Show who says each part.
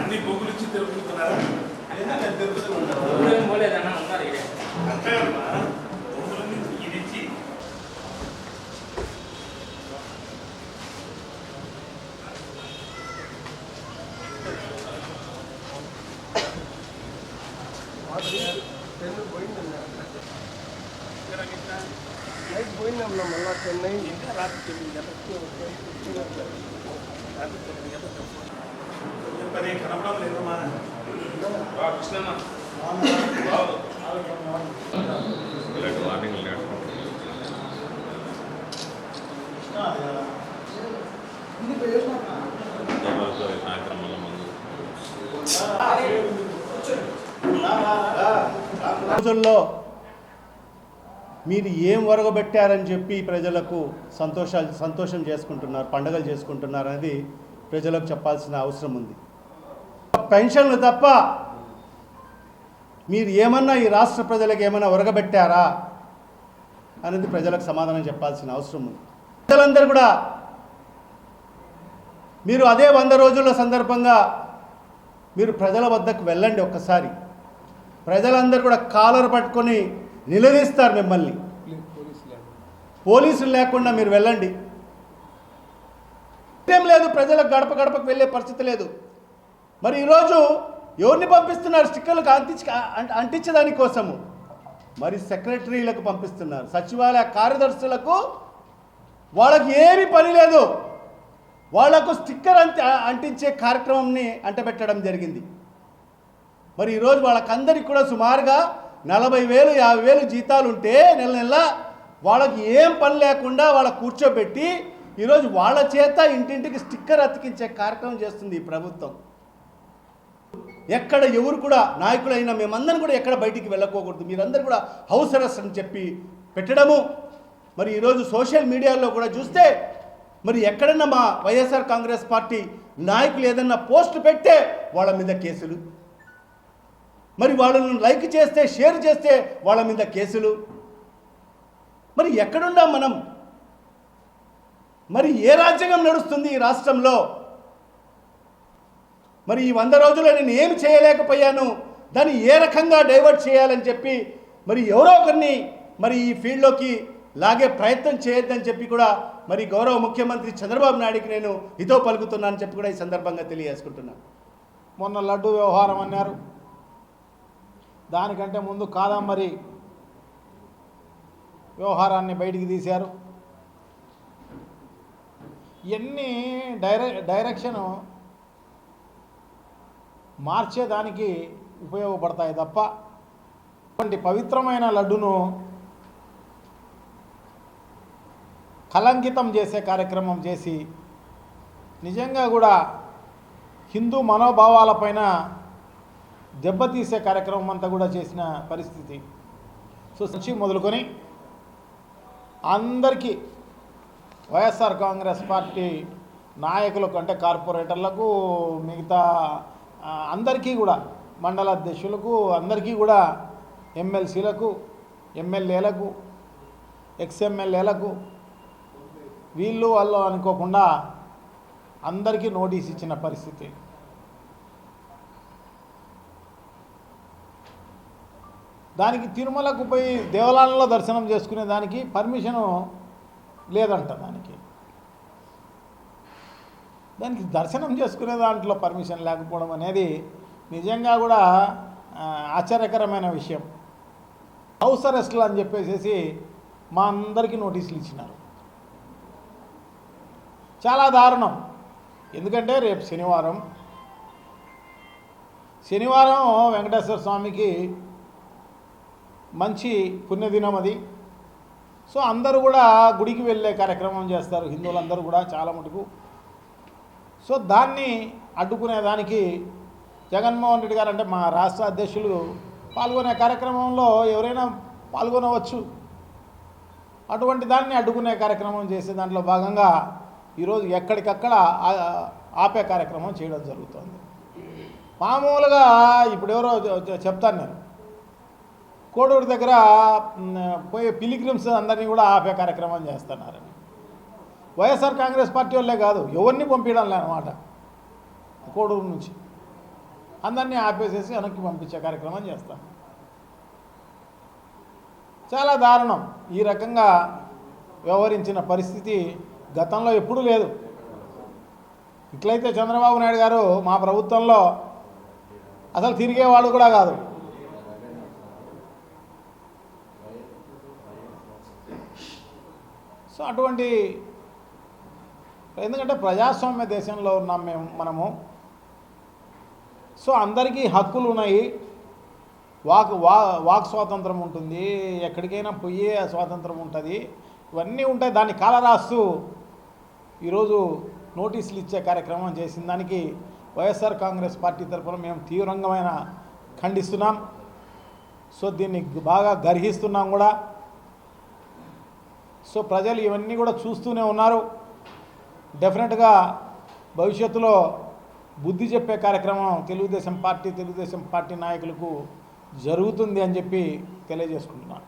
Speaker 1: అన్ని బొగ్గులు ఇచ్చి తిరుగుతున్నారా? అంటే ఇది ఇచ్చి
Speaker 2: పోయిందమ్మా మళ్ళా చెన్నై
Speaker 1: ఇంకా రాత్రి 9 గంటలకు కనపడం లేదమ్మా. కృష్ణమ్మ
Speaker 3: రోజుల్లో మీరు ఏం ఒరగబెట్టారని చెప్పి ప్రజలకు సంతోషం చేసుకుంటున్నారు, పండుగలు చేసుకుంటున్నారు అనేది ప్రజలకు చెప్పాల్సిన అవసరం ఉంది. పెన్షన్లు తప్ప మీరు ఏమన్నా ఈ రాష్ట్ర ప్రజలకు ఏమైనా ఒరగబెట్టారా అనేది ప్రజలకు సమాధానం చెప్పాల్సిన అవసరం ఉంది. ప్రజలందరూ కూడా మీరు అదే 100 రోజుల సందర్భంగా మీరు ప్రజల వద్దకు వెళ్ళండి. ఒక్కసారి ప్రజలందరూ కూడా కాలర్ పట్టుకొని నిలదీస్తారు మిమ్మల్ని. పోలీసులు లేకుండా మీరు వెళ్ళండి. ఏం లేదు, ప్రజలకు గడప గడపకు వెళ్ళే పరిస్థితి లేదు. మరి ఈరోజు ఎవరిని పంపిస్తున్నారు స్టిక్కర్లకు అంటించడాని కోసము? మరి సెక్రటరీలకు పంపిస్తున్నారు, సచివాలయ కార్యదర్శులకు. వాళ్ళకి ఏమీ పని లేదు, వాళ్లకు స్టిక్కర్ అంటించే కార్యక్రమంని అంటబెట్టడం జరిగింది. మరి ఈరోజు వాళ్ళకందరికీ కూడా సుమారుగా 40,000 50,000 జీతాలు ఉంటే నెల నెల వాళ్ళకి ఏం పని లేకుండా వాళ్ళ కూర్చోబెట్టి ఈరోజు వాళ్ళ చేత ఇంటింటికి స్టిక్కర్ అతికించే కార్యక్రమం చేస్తుంది ఈ ప్రభుత్వం. ఎక్కడ ఎవరు కూడా నాయకులైనా మేమందరం కూడా ఎక్కడ బయటికి వెళ్ళకోకూడదు, మీరందరూ కూడా హౌస్ అరెస్ట్ అని చెప్పి పెట్టడము. మరి ఈరోజు సోషల్ మీడియాలో కూడా చూస్తే మరి ఎక్కడన్నా మా వైఎస్ఆర్ కాంగ్రెస్ పార్టీ నాయకులు ఏదన్నా పోస్టు పెడితే వాళ్ళ మీద కేసులు, మరి వాళ్ళను లైక్ చేస్తే షేర్ చేస్తే వాళ్ళ మీద కేసులు. మరి ఎక్కడున్నాం మనం? మరి ఏ రాజ్యాంగం నడుస్తుంది ఈ రాష్ట్రంలో? మరి ఈ 100 రోజుల్లో నేను ఏమి చేయలేకపోయాను, దాన్ని ఏ రకంగా డైవర్ట్ చేయాలని చెప్పి మరి ఎవరో ఒకరిని మరి ఈ ఫీల్డ్లోకి లాగే ప్రయత్నం చేయొద్దని చెప్పి కూడా మరి గౌరవ ముఖ్యమంత్రి చంద్రబాబు నాయుడికి నేను హితో పలుకుతున్నానని చెప్పి కూడా ఈ సందర్భంగా తెలియజేసుకుంటున్నాను.
Speaker 2: మొన్న లడ్డు వ్యవహారం అన్నారు, దానికంటే ముందు కాదంబరి వ్యవహారాన్ని బయటికి తీశారు. ఇవన్నీ డైరెక్షను మార్చేదానికి ఉపయోగపడతాయి తప్ప అటువంటి పవిత్రమైన లడ్డును కలంకితం చేసే కార్యక్రమం చేసి నిజంగా కూడా హిందూ మనోభావాలపైన దెబ్బతీసే కార్యక్రమం అంతా కూడా చేసిన పరిస్థితి. సో నుంచి మొదలుకొని అందరికీ వైఎస్ఆర్ కాంగ్రెస్ పార్టీ నాయకులకు అంటే కార్పొరేటర్లకు మిగతా అందరికీ కూడా మండల అధ్యక్షులకు అందరికీ కూడా ఎమ్మెల్సీలకు ఎమ్మెల్యేలకు ఎక్స్ఎమ్మెల్యేలకు వీళ్ళు వాళ్ళు అనుకోకుండా అందరికీ నోటీస్ ఇచ్చిన పరిస్థితి. దానికి తిరుమలకు పోయి దేవాలయంలో దర్శనం చేసుకునే దానికి పర్మిషను లేదంట. దానికి దర్శనం చేసుకునే దాంట్లో పర్మిషన్ లేకపోవడం అనేది నిజంగా కూడా ఆశ్చర్యకరమైన విషయం. హౌస్ అరెస్టులు అని చెప్పేసి మా అందరికీ నోటీసులు ఇచ్చినారు. చాలా దారుణం. ఎందుకంటే రేపు శనివారం వెంకటేశ్వర స్వామికి మంచి పుణ్యదినం అది. సో అందరూ కూడా గుడికి వెళ్ళే కార్యక్రమం చేస్తారు హిందువులందరూ కూడా చాలా మటుకు. సో దాన్ని అడ్డుకునేదానికి జగన్మోహన్ రెడ్డి గారు అంటే మా రాష్ట్ర అధ్యక్షులు పాల్గొనే కార్యక్రమంలో ఎవరైనా పాల్గొనవచ్చు. అటువంటి దాన్ని అడ్డుకునే కార్యక్రమం చేసే దాంట్లో భాగంగా ఈరోజు ఎక్కడికక్కడ ఆపే కార్యక్రమం చేయడం జరుగుతుంది. మామూలుగా ఇప్పుడు ఎవరో చెప్తాను నేను, కోడూరు దగ్గర పోయే పిలిగ్రిమ్స్ అందరినీ కూడా ఆపే కార్యక్రమం చేస్తున్నారని. వైఎస్ఆర్ కాంగ్రెస్ పార్టీ వాళ్ళే కాదు, ఎవరిని పంపించడం లేనమాట. కోడూరు నుంచి అందరినీ ఆపేసేసి వెనక్కి పంపించే కార్యక్రమం చేస్తాం. చాలా దారుణం. ఈ రకంగా వ్యవహరించిన పరిస్థితి గతంలో ఎప్పుడూ లేదు. ఇట్లయితే చంద్రబాబు నాయుడు గారు మా ప్రభుత్వంలో అసలు తిరిగేవాడు కూడా కాదు. సో అటువంటి, ఎందుకంటే ప్రజాస్వామ్య దేశంలో ఉన్నాం మనము. సో అందరికీ హక్కులు ఉన్నాయి, వాక్ స్వాతంత్రం ఉంటుంది, ఎక్కడికైనా పోయే స్వాతంత్రం ఉంటుంది, ఇవన్నీ ఉంటాయి. దాన్ని కాలరాస్తూ ఈరోజు నోటీసులు ఇచ్చే కార్యక్రమం చేసిన దానికి వైఎస్ఆర్ కాంగ్రెస్ పార్టీ తరఫున మేము తీవ్రంగా ఖండిస్తున్నాం. సో దీన్ని బాగా గర్హిస్తున్నాం కూడా. సో ప్రజలు ఇవన్నీ కూడా చూస్తూనే ఉన్నారు. డెఫినెట్గా భవిష్యత్తులో బుద్ధి చెప్పే కార్యక్రమం తెలుగుదేశం పార్టీ నాయకులకు జరుగుతుంది అని చెప్పి తెలియజేసుకుంటున్నాను.